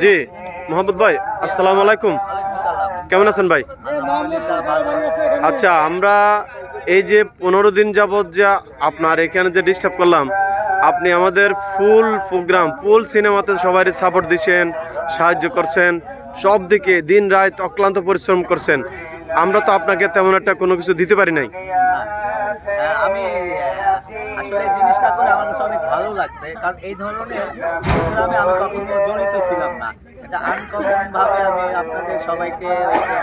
জি মোহাম্মদ ভাই, আসসালামু আলাইকুম। কেমন আছেন ভাই? আচ্ছা, আমরা এই যে 15 দিন যাবৎ যা আপনার এখানে যে ডিস্টার্ব করলাম, আপনি আমাদের ফুল প্রোগ্রাম, ফুল সিনেমাতে সবাই সাপোর্ট দিচ্ছেন, সাহায্য করছেন, সব দিকে দিন রাত অক্লান্ত পরিশ্রম করছেন। আমরা তো আপনাকে তেমন একটা কোনো কিছু দিতে পারি নাই। আমি আসলে এই জিনিসটা করে আমার কাছে অনেক ভালো লাগছে, কারণ এই ধরনের প্রোগ্রামে আমি কখনো জড়িত ছিলাম না। এটা আনকমন ভাবে আমি আপনাদের সবাইকে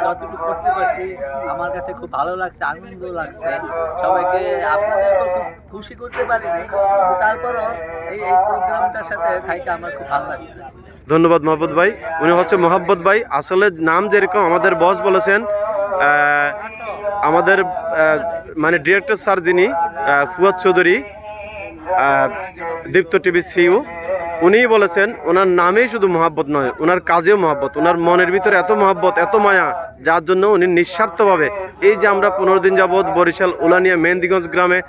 যতটুকু করতে পারছি আমার কাছে খুব ভালো লাগছে, আনন্দ লাগছে। সবাইকে আপনাদেরকেও খুব খুশি করতে পারিনি, কিন্তু তারপরও এই প্রোগ্রামটার সাথে থাইকে আমার খুব ভালো লাগছে। ধন্যবাদ মোহাম্মদ ভাই। উনি হচ্ছে মোহাম্মদ ভাই, আসলে নাম যেরকম আমাদের বস বলেছেন, আমাদের মানে ডিরেক্টর স্যার যিনি ফুয়াদ চৌধুরী, দীপ্ত টিভি সিইও, উনিই বলেছেন ওনার নামেই শুধু মহাব্বত নয়, ওনার কাজেও মহাব্বত, ওনার মনের ভিতরে এত মহাব্বত, এত মায়া, যার জন্য উনি নিঃস্বার্থভাবে এই যে আমরা 15 দিন যাবৎ বরিশাল উলানিয়া মেহেন্দিগঞ্জ গ্রামে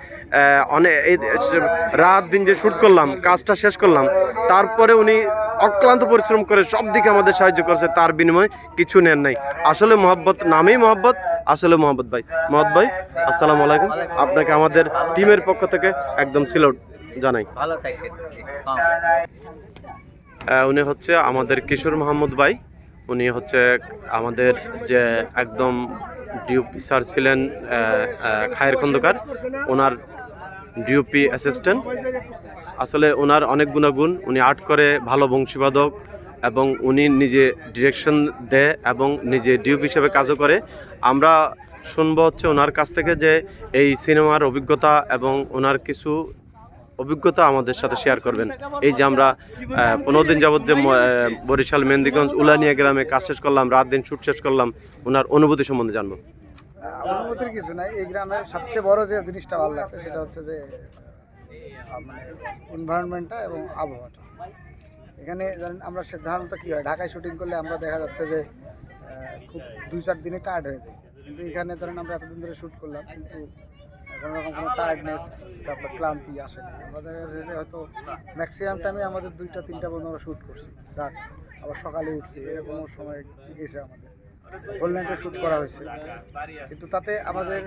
অনেক রাত দিন যে শ্যুট করলাম, কাজটা শেষ করলাম, তারপরে উনি অক্লান্ত পরিশ্রম করে সব দিকে আমাদের সাহায্য করছে, তার বিনিময়ে কিছু নেন নাই। আসলে মহাব্বত, নামেই মহাব্বত, আসলে মোহাম্মদ ভাই। মোহাম্মদ ভাই, আসসালামু আলাইকুম। আপনাকে আমাদের টিমের পক্ষ থেকে একদম সিলট জানাই। ভালো থাকবেন। উনি হচ্ছে আমাদের কিশোর মোহাম্মদ ভাই। উনি হচ্ছে আমাদের যে একদম ডিওপি স্যার ছিলেন খায়ের খন্দকার, ওনার ডিওপি অ্যাসিস্ট্যান্ট। আসলে ওনার অনেক গুণাগুণ, উনি আর্ট করে, ভালো বংশীবাদক, এবং উনি নিজে ডিরেকশন দেয় এবং নিজে ডিওপি হিসেবে কাজও করে। আমরা শুনবো হচ্ছে ওনার কাছ থেকে যে এই সিনেমার অভিজ্ঞতা, এবং ওনার কিছু অভিজ্ঞতা আমাদের সাথে শেয়ার করবেন। এই যে আমরা 15 দিন যাবৎ যে বরিশাল মেহেন্দিগঞ্জ উলানিয়া গ্রামে কাজ শেষ করলাম, রাত দিন শ্যুট শেষ করলাম, ওনার অনুভূতি সম্বন্ধে জানবো। অনুভূতির কিছু নাই, এই গ্রামের সবচেয়ে বড় যে জিনিসটা ভালো লাগছে সেটা হচ্ছে যে মানে এনভায়রনমেন্টটা এবং আবহাওয়াটা। এখানে জানেন আমরা সাধারণত কী হয়, ঢাকায় শুটিং করলে আমরা দেখা যাচ্ছে যে খুব 2-4 দিনে টায়ার্ড হয়ে যায়, কিন্তু এখানে ধরেন আমরা এতদিন ধরে শ্যুট করলাম, কিন্তু কোনো রকম কোনো টায়ার্ডনেস, তারপর ক্লান্তি আসে না। আমাদের হয়তো ম্যাক্সিমাম টাইমে আমাদের 2টা-3টা পর্যন্ত আমরা শ্যুট করছি রাত, আবার সকালে উঠছি, এরকম সময় গেছে আমাদের। হোল নাইটে শ্যুট করা হয়েছে, কিন্তু তাতে আমাদের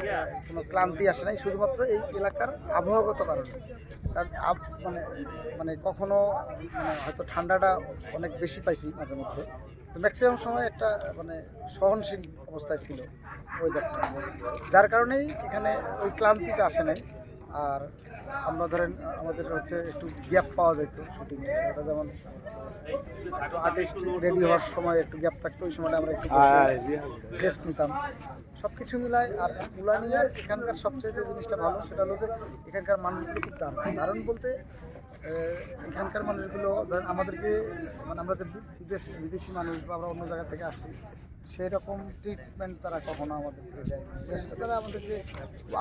কোনো ক্লান্তি আসে নাই, শুধুমাত্র এই এলাকার আবহাওয়াগত কারণে। কারণ মানে মানে কখনো হয়তো ঠান্ডাটা অনেক বেশি পাইছি মাঝে মধ্যে, তো ম্যাক্সিমাম সময় একটা মানে সহনশীল অবস্থায় ছিল ওয়েদারটা, যার কারণেই এখানে ওই ক্লান্তিটা আসে নাই। আর আমরা ধরেন আমাদের হচ্ছে একটু গ্যাপ পাওয়া যেত শুটিংয়ে, এটা যেমন আর্টিস্ট রেডি হওয়ার সময় একটু গ্যাপ থাকতো, ওই সময়টা আমরা একটু রেস্ট নিতাম। সব কিছু মিলায় আর উলানিয়ার এখানকার সবচেয়ে যে জিনিসটা ভালো সেটা হলো যে এখানকার মানুষগুলো খুব দারুণ বলতে এখানকার মানুষগুলো ধরেন আমাদেরকে মানে আমরা যে বিদেশি মানুষ বা আমরা অন্য জায়গা থেকে আসছি সেই রকম ট্রিটমেন্ট তারা কখনো আমাদেরকে দেয়নি। সেটা তারা আমাদেরকে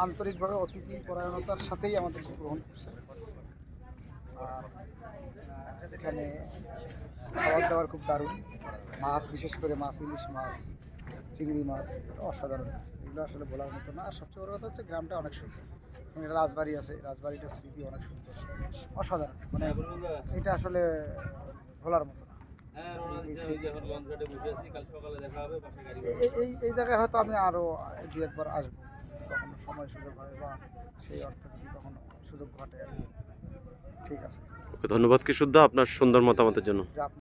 আন্তরিকভাবে অতিথি পরায়ণতার সাথেই আমাদেরকে গ্রহণ করছে। আর এখানে খাবার দাবার খুব দারুণ, মাছ বিশেষ করে মাছ, ইলিশ মাছ, চিংড়ি মাছ অসাধারণ, এগুলো আসলে বলার মতো না। আর সবচেয়ে বড় কথা হচ্ছে গ্রামটা অনেক সুন্দর, একটা রাজবাড়ি আছে, রাজবাড়িটার স্মৃতি অনেক সুন্দর, অসাধারণ, মানে এটা আসলে ভোলার মতো না। এই জায়গায় হয়তো আমি আরও 2-1 বার আসবো, কখনো সময় সুযোগ হয় বা সেই অর্থে যদি কখনো সুযোগ ঘটে আর কি। ঠিক আছে, ধন্যবাদ কিশোরদা আপনার সুন্দর মতামতের জন্য।